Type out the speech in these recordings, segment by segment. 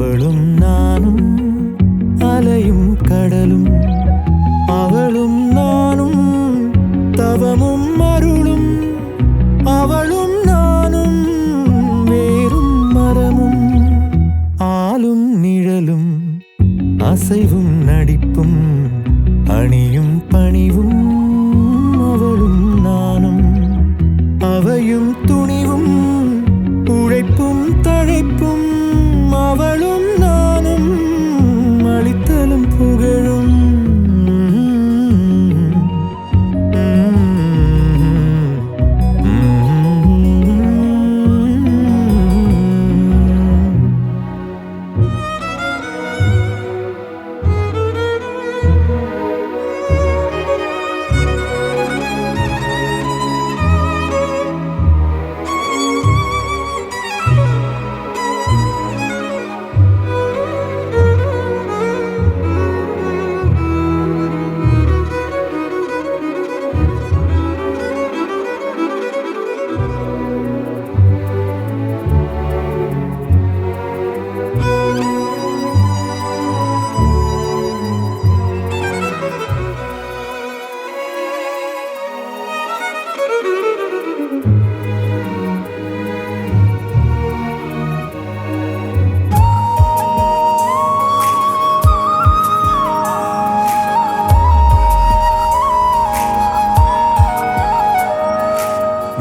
அவளும் நானும் அலையும் கடலும், அவளும் நானும் தவமும் அருளும், அவளும் நானும் வேறும் மரமும், ஆளும் நிழலும் அசைவும் நடிப்பும் அணியும் பணிவும், அவளும் நானும் அவையும் துணிவும் உழைப்பும் தழைப்பும், அவளும் நானும் அளித்தலும் புகழும்.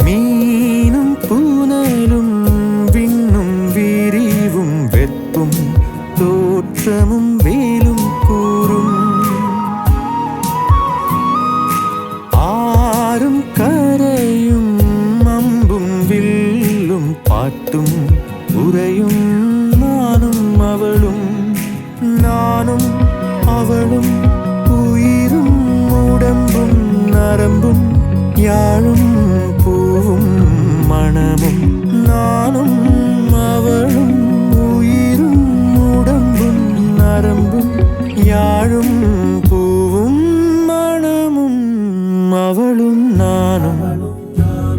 மீனும் பூனலும் விண்ணும் விரிவும் வெப்பும் தோற்றமும் வேலும் கூறும், ஆறும் கரையும் அம்பும் வில்லும் பாட்டும் உரையும், நானும் அவளும் நானும் அவளும் உயிரும் உடம்பும் நரம்பும் யாழும் பூவும் மணமும், நானும் அவளும் உயிரும் உடம்பும் நரம்பும் யாழும் பூவும் மணமும், அவளும் நானும்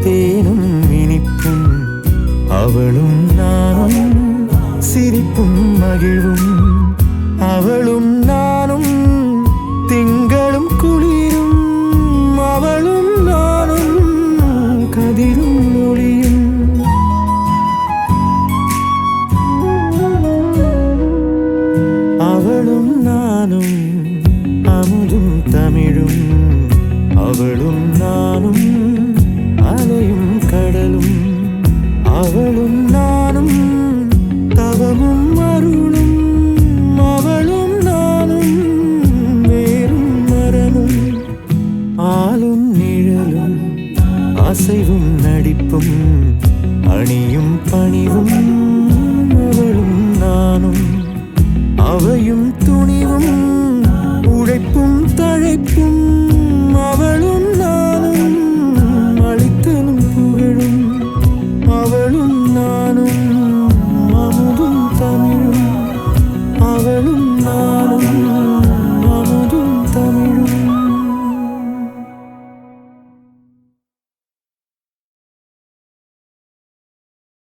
தேனும் இனிப்பும், அவளும் நானும் சிரிப்பும் மகிழ்வும், அவளும்